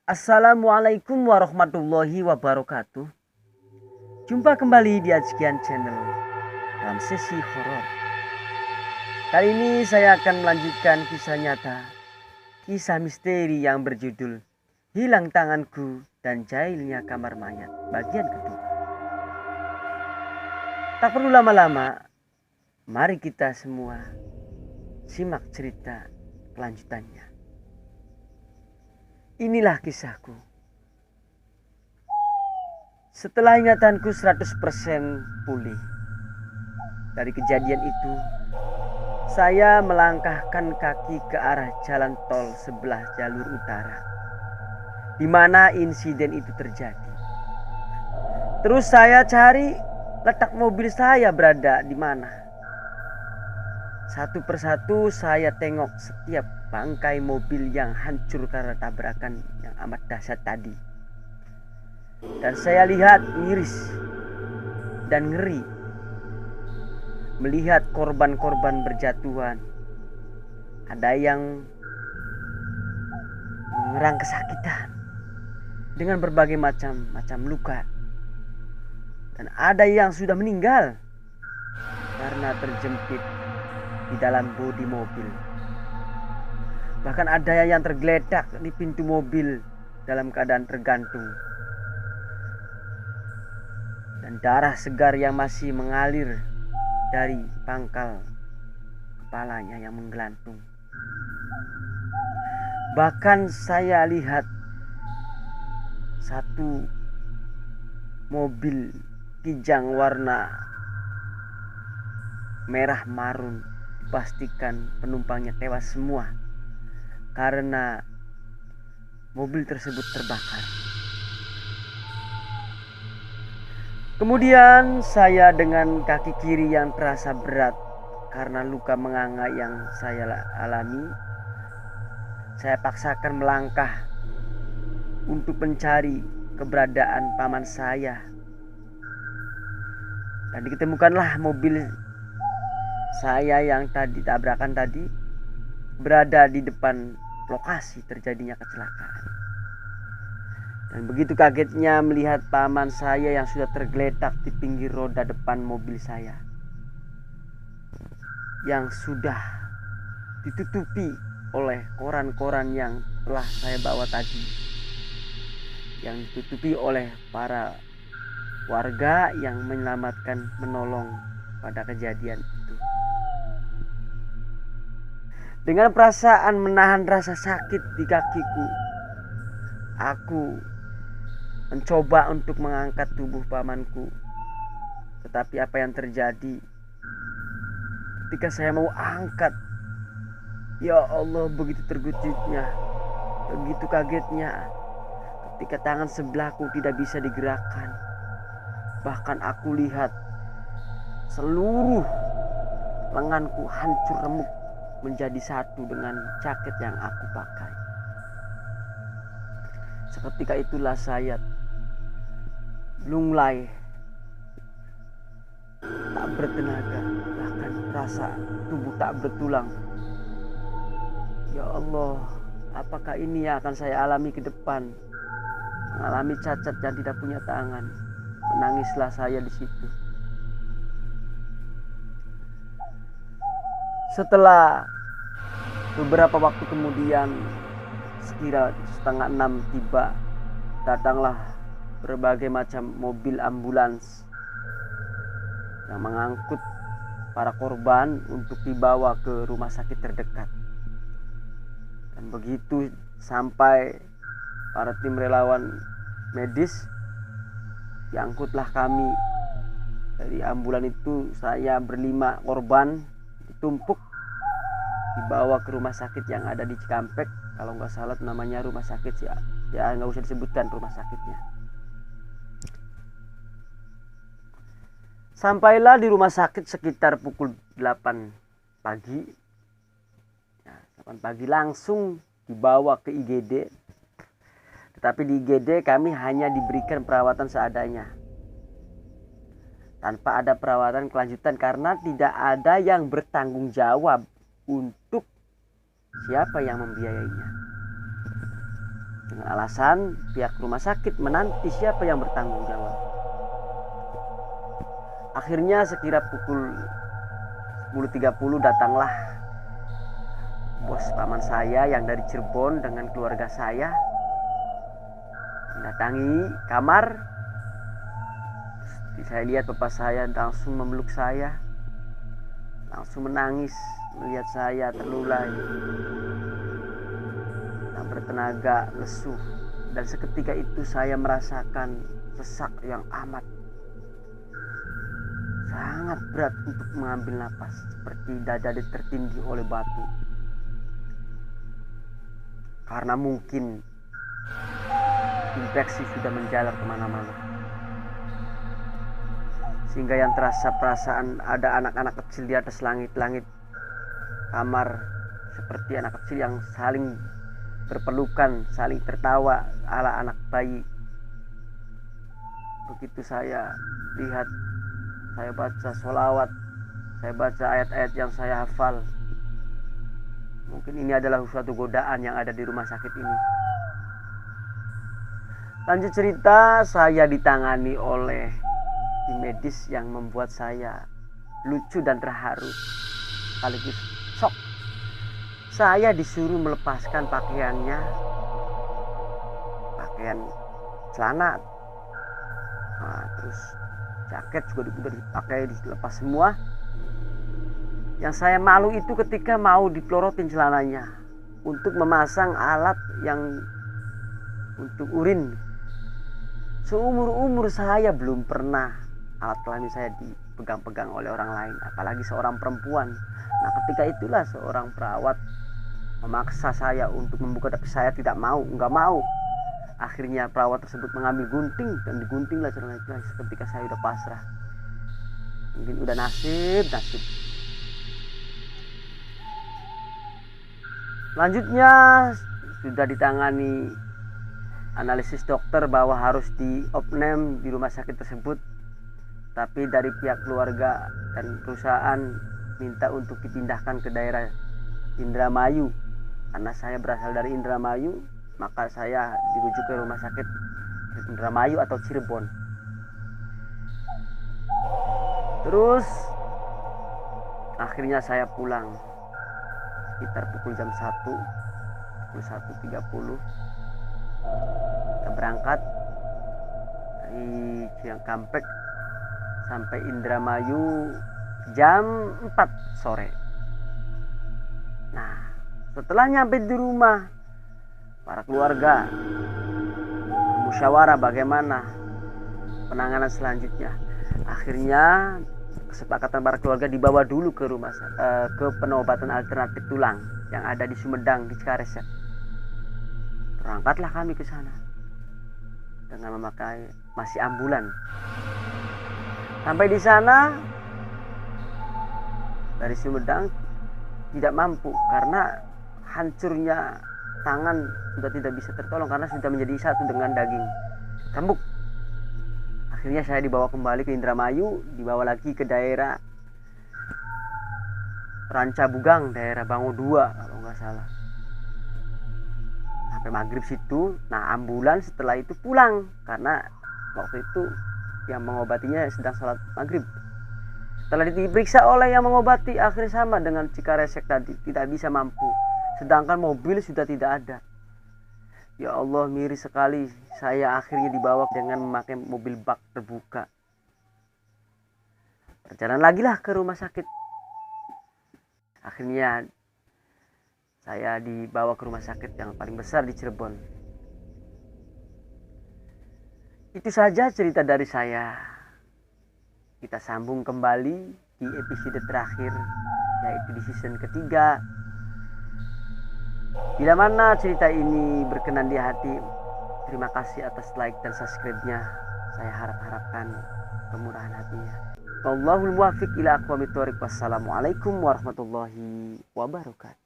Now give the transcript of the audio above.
Assalamualaikum warahmatullahi wabarakatuh. Jumpa kembali di Ajian Channel dalam sesi horor. Kali ini saya akan melanjutkan kisah nyata, kisah misteri yang berjudul Hilang Tanganku dan Jahilnya Kamar Mayat bagian kedua. Tak perlu lama-lama, mari kita semua simak cerita kelanjutannya. Inilah kisahku. Setelah ingatanku 100% pulih dari kejadian itu, saya melangkahkan kaki ke arah jalan tol sebelah jalur utara, di mana insiden itu terjadi. Terus saya cari letak mobil saya berada di mana. Satu persatu saya tengok setiap bangkai mobil yang hancur karena tabrakan yang amat dahsyat tadi. Dan saya lihat miris dan ngeri melihat korban-korban berjatuhan. Ada yang mengerang kesakitan dengan berbagai macam luka. Dan ada yang sudah meninggal karena terjepit di dalam bodi mobil. Bahkan ada yang tergeletak di pintu mobil dalam keadaan tergantung. Dan darah segar yang masih mengalir dari pangkal kepalanya yang menggelantung. Bahkan saya lihat satu mobil kijang warna merah marun, dipastikan penumpangnya tewas semua karena mobil tersebut terbakar. Kemudian saya dengan kaki kiri yang terasa berat karena luka menganga yang saya alami, saya paksakan melangkah untuk mencari keberadaan paman saya. Dan diketemukanlah mobil saya yang tadi tabrakan tadi berada di depan lokasi terjadinya kecelakaan. Dan begitu kagetnya melihat paman saya yang sudah tergeletak di pinggir roda depan mobil saya, yang sudah ditutupi oleh koran-koran yang telah saya bawa tadi, yang ditutupi oleh para warga yang menyelamatkan, menolong pada kejadian itu. Dengan perasaan menahan rasa sakit di kakiku, aku mencoba untuk mengangkat tubuh pamanku. Tetapi apa yang terjadi ketika saya mau angkat, ya Allah, begitu terkejutnya, begitu kagetnya ketika tangan sebelahku tidak bisa digerakkan. Bahkan aku lihat seluruh lenganku hancur remuk menjadi satu dengan jaket yang aku pakai. Seketika itulah saya lunglai, tak bertenaga, bahkan rasa tubuh tak bertulang. Ya Allah, apakah ini yang akan saya alami ke depan? Mengalami cacat dan tidak punya tangan. Menangislah saya di situ. Setelah beberapa waktu kemudian, sekira 5:30 tiba, datanglah berbagai macam mobil ambulans yang mengangkut para korban untuk dibawa ke rumah sakit terdekat. Dan begitu sampai para tim relawan medis, diangkutlah kami dari ambulan itu. Saya berlima korban ditumpuk dibawa ke rumah sakit yang ada di Cikampek, kalau nggak salah namanya rumah sakit sih ya, nggak usah disebutkan rumah sakitnya. Sampailah di rumah sakit sekitar pukul 8 pagi. Ya, 8 pagi langsung dibawa ke IGD. Tetapi di IGD kami hanya diberikan perawatan seadanya, tanpa ada perawatan kelanjutan karena tidak ada yang bertanggung jawab untuk siapa yang membiayainya. dengan alasan pihak rumah sakit menanti siapa yang bertanggung jawab. Akhirnya sekira pukul 10.30 datanglah bos paman saya yang dari Cirebon dengan keluarga saya mendatangi kamar. Saya lihat bapak saya langsung memeluk saya, langsung menangis melihat saya terlulai tak bertenaga, lesu. Dan seketika itu saya merasakan sesak yang amat sangat berat untuk mengambil napas, seperti dada tertindih oleh batu. Karena mungkin infeksi sudah menjalar kemana-mana. Sehingga yang terasa perasaan ada anak-anak kecil di atas langit-langit kamar, seperti anak kecil yang saling berpelukan, saling tertawa ala anak bayi. Begitu saya lihat, saya baca sholawat, saya baca ayat-ayat yang saya hafal. Mungkin ini adalah suatu godaan yang ada di rumah sakit ini. Lanjut cerita, saya ditangani oleh tim medis yang membuat saya lucu dan terharu sekaligus shock. Saya disuruh melepaskan pakaiannya, pakaian celana, terus jaket juga udah dipakai, dilepas semua. Yang saya malu itu ketika mau dipelorotin celananya untuk memasang alat yang untuk urin. Seumur-umur saya belum pernah alat kelamin saya dipegang-pegang oleh orang lain, apalagi seorang perempuan. Nah, ketika itulah seorang perawat memaksa saya untuk membuka, tapi saya tidak mau, nggak mau. Akhirnya perawat tersebut mengambil gunting dan diguntinglah celana itu. Ketika saya udah pasrah, mungkin udah nasib. Lanjutnya sudah ditangani analisis dokter bahwa harus diopname di rumah sakit tersebut, tapi dari pihak keluarga dan perusahaan minta untuk dipindahkan ke daerah Indramayu. Karena saya berasal dari Indramayu, maka saya dirujuk ke rumah sakit Indramayu atau Cirebon. Terus akhirnya saya pulang sekitar pukul jam 1:30. Kita berangkat dari Cikampek sampai Indramayu jam 4 sore. Nah, setelah nyampe di rumah, para keluarga bermusyawarah bagaimana penanganan selanjutnya. Akhirnya kesepakatan para keluarga dibawa dulu ke ke penobatan alternatif tulang yang ada di Sumedang di Cikaresek. Berangkatlah kami ke sana dengan memakai masih ambulan. Sampai di sana dari Sumedang tidak mampu karena hancurnya tangan sudah tidak bisa tertolong karena sudah menjadi satu dengan daging rembuk. Akhirnya saya dibawa kembali ke Indramayu, dibawa lagi ke daerah Rancabugang, daerah Bango 2 kalau nggak salah. Sampai maghrib situ. Nah, ambulan setelah itu pulang karena waktu itu yang mengobatinya sedang sholat maghrib. Setelah diperiksa oleh yang mengobati, akhirnya sama dengan Cikaresek tadi, tidak bisa mampu. Sedangkan mobil sudah tidak ada. Ya Allah, miris sekali. Saya akhirnya dibawa dengan memakai mobil bak terbuka. Perjalanan lagi lah ke rumah sakit. Akhirnya saya dibawa ke rumah sakit yang paling besar di Cirebon. Itu saja cerita dari saya. Kita sambung kembali di episode terakhir, yaitu di season ketiga. Bila mana cerita ini berkenan di hati, terima kasih atas like dan subscribe-nya. Saya harapkan kemurahan hatinya. Wallahul muwaffiq ila aqwamit thoriq. Wassalamualaikum warahmatullahi wabarakatuh.